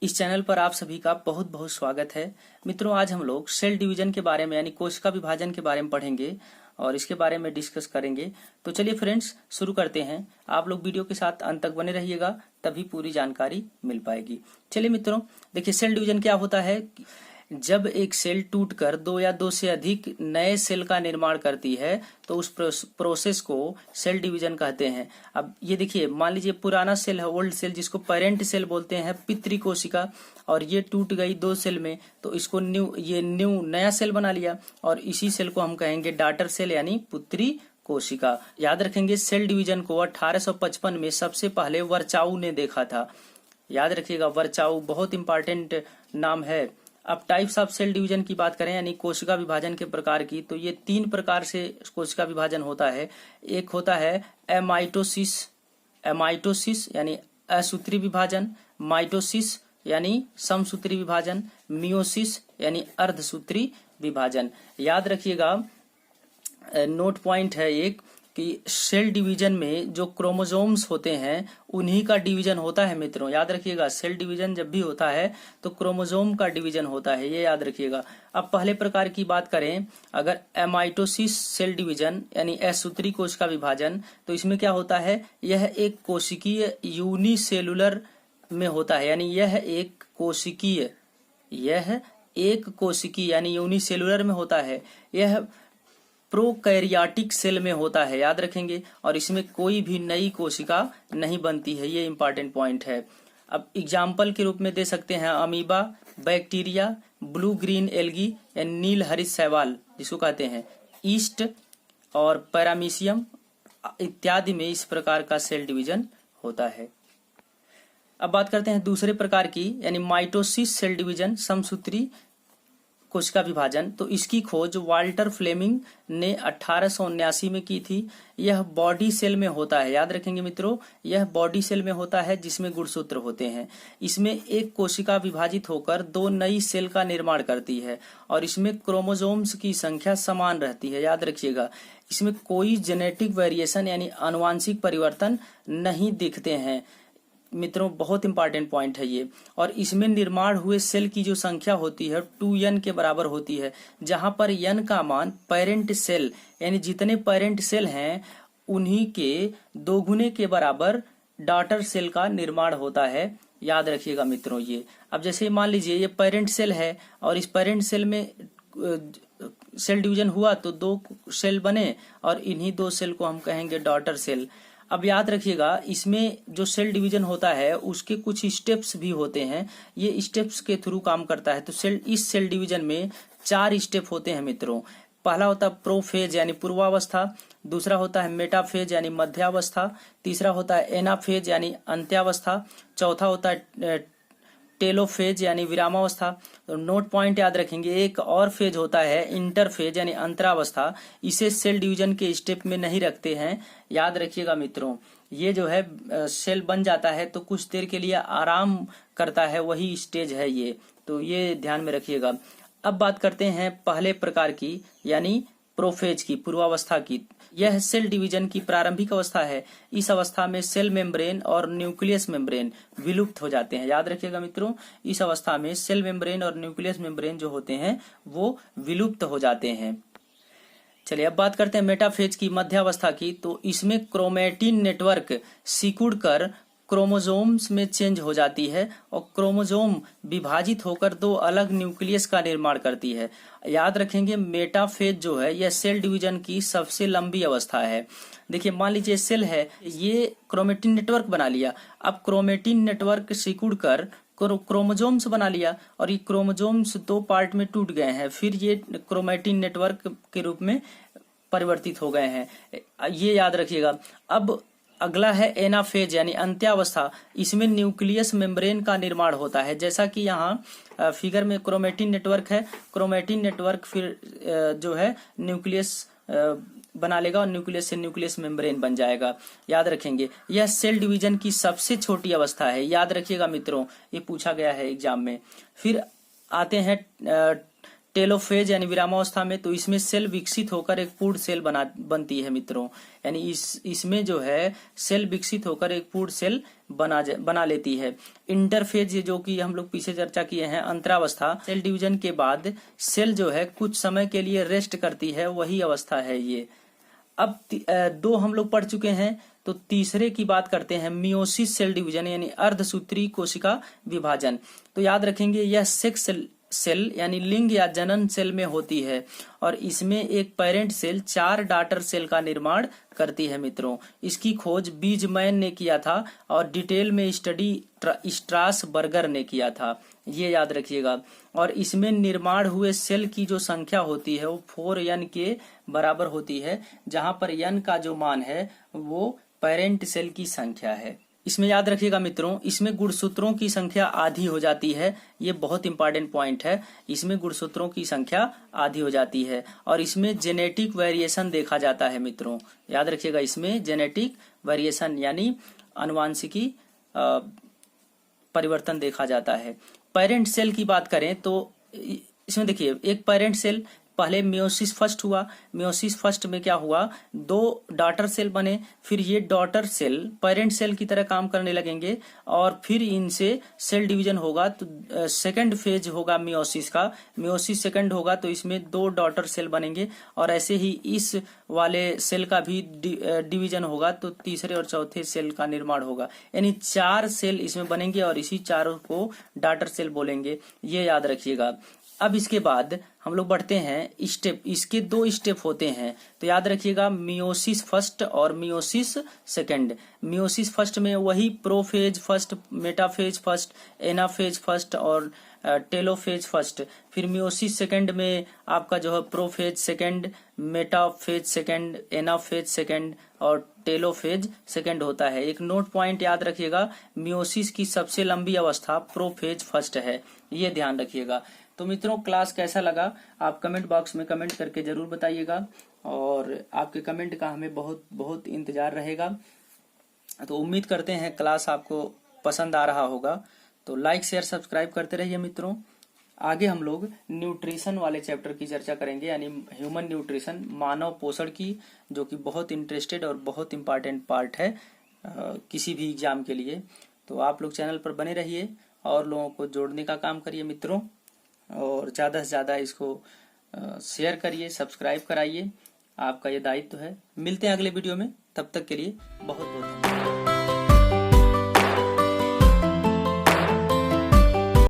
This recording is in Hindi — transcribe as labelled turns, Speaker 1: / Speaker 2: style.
Speaker 1: इस चैनल पर आप सभी का बहुत बहुत स्वागत है। मित्रों, आज हम लोग सेल डिवीजन के बारे में यानी कोशिका विभाजन के बारे में पढ़ेंगे और इसके बारे में डिस्कस करेंगे। तो चलिए फ्रेंड्स, शुरू करते हैं। आप लोग वीडियो के साथ अंत तक बने रहिएगा, तभी पूरी जानकारी मिल पाएगी। चलिए मित्रों, देखिए सेल डिवीजन क्या होता है। जब एक सेल टूटकर दो या दो से अधिक नए सेल का निर्माण करती है तो उस प्रोसेस को सेल डिवीजन कहते हैं। अब ये देखिए, मान लीजिए पुराना सेल है, ओल्ड सेल, जिसको पेरेंट सेल बोलते हैं, पितृ कोशिका, और ये टूट गई दो सेल में, तो इसको न्यू नया सेल बना लिया और इसी सेल को हम कहेंगे डॉटर सेल यानी पुत्री कोशिका। याद रखेंगे, सेल डिवीजन को 1855 में सबसे पहले वर्चाऊ ने देखा था। याद रखिएगा, वर्चाऊ बहुत इंपॉर्टेंट नाम है। अब टाइप्स ऑफ सेल डिवीजन की बात करें यानी कोशिका विभाजन के प्रकार की, तो ये 3 प्रकार से कोशिका विभाजन होता है। एक होता है एमाइटोसिस यानी असूत्री विभाजन, माइटोसिस यानी समसूत्री विभाजन, मियोसिस यानी अर्धसूत्री विभाजन। याद रखिएगा, नोट पॉइंट है एक कि सेल डिवीजन में जो क्रोमोसोम्स होते हैं उन्हीं का डिवीजन होता है। मित्रों याद रखिएगा, सेल डिवीजन जब भी होता है तो क्रोमोसोम का डिवीजन होता है, ये याद रखिएगा। अब पहले प्रकार की बात करें, अगर एमाइटोसिस सेल डिवीजन यानी असूत्री कोशिका विभाजन, तो इसमें क्या होता है, यह एक कोशिकीय यूनिसेलुलर में होता है, यानी यह एक कोशिकीय यानी यूनिसेलुलर में होता है। यह प्रोकैरियोटिक सेल में होता है, याद रखेंगे, और इसमें कोई भी नई कोशिका नहीं बनती है, ये इंपॉर्टेंट पॉइंट है। अब एग्जाम्पल के रूप में दे सकते हैं amoeba, bacteria, blue green algae या नील हरित शैवाल जिसको कहते हैं, ईस्ट और पैरामीशियम इत्यादि में इस प्रकार का सेल डिवीजन होता है। अब बात करते हैं दूसरे प्रकार की यानी माइटोसिस सेल डिवीजन, समसूत्री कोशिका विभाजन। तो इसकी खोज वाल्टर फ्लेमिंग ने 1879 में की थी। यह बॉडी सेल में होता है, याद रखेंगे मित्रों, यह बॉडी सेल में होता है जिसमें गुणसूत्र होते हैं। इसमें एक कोशिका विभाजित होकर 2 नई सेल का निर्माण करती है और इसमें क्रोमोसोम्स की संख्या समान रहती है, याद रखिएगा। इसमें कोई जेनेटिक वेरिएशन यानी आनुवांशिक परिवर्तन नहीं दिखते हैं। मित्रों बहुत इंपॉर्टेंट पॉइंट है ये। और इसमें निर्माण हुए सेल की जो संख्या होती है 2n के बराबर होती है, जहां पर n का मान पेरेंट सेल यानी जितने पेरेंट सेल हैं उन्हीं के 2 गुने के बराबर डॉटर सेल का निर्माण होता है, याद रखिएगा मित्रों ये। अब जैसे मान लीजिए ये पेरेंट सेल है और इस पेरेंट सेल में सेल डिवीजन हुआ तो 2 सेल बने और इन्हीं 2 सेल को हम कहेंगे डॉटर सेल। अब याद रखिएगा, इसमें जो सेल डिवीजन होता है उसके कुछ स्टेप्स भी होते हैं, ये स्टेप्स के थ्रू काम करता है। तो इस सेल डिवीजन में 4 स्टेप होते हैं मित्रों। पहला होता है प्रोफेज यानी पूर्वावस्था, दूसरा होता है मेटाफेज यानी मध्यावस्था, तीसरा होता है एनाफेज यानी अंत्यावस्था, चौथा होता है टेलोफेज यानी विरामावस्था। तो नोट पॉइंट याद रखेंगे, एक और फेज होता है इंटरफेज यानी अंतरावस्था। इसे सेल डिवीजन के स्टेप में नहीं रखते हैं, याद रखिएगा मित्रों। ये जो है सेल बन जाता है तो कुछ देर के लिए आराम करता है, वही स्टेज है ये, तो ये ध्यान में रखिएगा। अब बात करते हैं पहले प्रकार की यानी प्रोफेज की, पूर्वावस्था की। यह सेल डिवीजन की प्रारंभिक अवस्था है। इस अवस्था में सेल मेम्ब्रेन और न्यूक्लियस मेम्ब्रेन विलुप्त हो जाते हैं, याद रखिएगा मित्रों। इस अवस्था में सेल मेम्ब्रेन और न्यूक्लियस मेम्ब्रेन जो होते हैं वो विलुप्त हो जाते हैं। चलिए अब बात करते हैं मेटाफेज की, मध्यावस्था की। तो इसमें क्रोमेटिन नेटवर्क सिकुड़कर क्रोमोसोम्स में चेंज हो जाती है और क्रोमोसोम विभाजित होकर 2 अलग न्यूक्लियस का निर्माण करती है। याद रखेंगे, मेटाफेज जो है यह सेल डिवीजन की सबसे लंबी अवस्था है। देखिए मान लीजिए सेल है, ये क्रोमेटिन नेटवर्क बना लिया। अब क्रोमेटिन नेटवर्क सिकुड़कर क्रोमोसोम्स बना लिया और ये क्रोमोसोम्स 2 पार्ट में टूट गए हैं, फिर ये क्रोमेटिन नेटवर्क के रूप में परिवर्तित हो गए हैं, ये याद रखिएगा। अब अगला है एनाफेज यानी अंत्यावस्था। इसमें न्यूक्लियस मेम्ब्रेन का निर्माण होता है, जैसा कि यहाँ फिगर में क्रोमेटिन नेटवर्क है। क्रोमेटिन नेटवर्क फिर जो है न्यूक्लियस बना लेगा और न्यूक्लियस से न्यूक्लियस मेम्ब्रेन बन जाएगा, याद रखेंगे। यह सेल डिवीजन की सबसे छोटी अवस्था है, याद रखिएगा मित्रों, ये पूछा गया है एग्जाम में। फिर आते हैं टेलोफेज यानी विरामावस्था में, तो इसमें सेल विकसित होकर एक पूर्ण सेल बनती है मित्रों। यानी इसमें जो है सेल विकसित होकर एक पूर्ण सेल बना लेती है। इंटरफेज जो कि हम लोग पीछे चर्चा किए हैं, अंतरावस्था, सेल डिवीजन के बाद सेल जो है कुछ समय के लिए रेस्ट करती है, वही अवस्था है ये। अब दो हम लोग पढ़ चुके हैं, तो तीसरे की बात करते हैं, मियोसिस सेल डिवीजन यानी अर्धसूत्री कोशिका विभाजन। तो याद रखेंगे यह सेक्स सेल यानी लिंग या जनन सेल में होती है और इसमें एक पेरेंट सेल 4 डॉटर सेल का निर्माण करती है मित्रों। इसकी खोज बीजमैन ने किया था और डिटेल में स्टडी स्ट्रासबर्गर ने किया था, ये याद रखिएगा। और इसमें निर्माण हुए सेल की जो संख्या होती है वो 4n के बराबर होती है, जहां पर n का जो मान है वो पेरेंट सेल की संख्या है। इसमें याद रखिएगा मित्रों, इसमें गुणसूत्रों की संख्या आधी हो जाती है, ये बहुत इंपॉर्टेंट पॉइंट है। इसमें गुणसूत्रों की संख्या आधी हो जाती है और इसमें जेनेटिक वेरिएशन देखा जाता है मित्रों, याद रखिएगा। इसमें जेनेटिक वेरिएशन यानी आनुवांशिकी परिवर्तन देखा जाता है। पेरेंट सेल की बात करें तो इसमें देखिए, एक पेरेंट सेल, पहले मियोसिस फर्स्ट हुआ, मियोसिस फर्स्ट में क्या हुआ, 2 डॉटर सेल बने, फिर ये डॉटर सेल पेरेंट सेल की तरह काम करने लगेंगे और फिर इनसे सेल डिवीजन होगा। तो सेकंड फेज होगा मियोसिस का, मियोसिस सेकंड होगा तो इसमें 2 डॉटर सेल बनेंगे और ऐसे ही इस वाले सेल का भी डिवीजन होगा, तो तीसरे और चौथे सेल का निर्माण होगा। यानी 4 सेल इसमें बनेंगे और इसी चारों को डॉटर सेल बोलेंगे, ये याद रखिएगा। अब इसके बाद हम लोग बढ़ते हैं स्टेप, इसके 2 स्टेप होते हैं, तो याद रखिएगा मियोसिस फर्स्ट और मियोसिस सेकंड। मियोसिस फर्स्ट में वही prophase first, metaphase first, anaphase first और टेलोफेज फर्स्ट। फिर मियोसिस सेकंड में आपका जो है prophase second, metaphase second, anaphase second और टेलोफेज सेकंड होता है। एक नोट पॉइंट याद रखिएगा, मियोसिस की सबसे लंबी अवस्था प्रोफेज फर्स्ट है, ये ध्यान रखिएगा। तो मित्रों, क्लास कैसा लगा आप कमेंट बॉक्स में कमेंट करके जरूर बताइएगा और आपके कमेंट का हमें बहुत बहुत इंतजार रहेगा। तो उम्मीद करते हैं क्लास आपको पसंद आ रहा होगा, तो लाइक शेयर सब्सक्राइब करते रहिए मित्रों। आगे हम लोग न्यूट्रिशन वाले चैप्टर की चर्चा करेंगे, यानी ह्यूमन न्यूट्रिशन, मानव पोषण की, जो कि बहुत इंटरेस्टेड और बहुत इंपॉर्टेंट पार्ट है किसी भी एग्जाम के लिए। तो आप लोग चैनल पर बने रहिए और लोगों को जोड़ने का काम करिए मित्रों, और ज़्यादा से ज़्यादा इसको शेयर करिए, सब्सक्राइब कराइए, आपका ये दायित्व है। मिलते हैं अगले वीडियो में, तब तक के लिए बहुत बहुत धन्यवाद।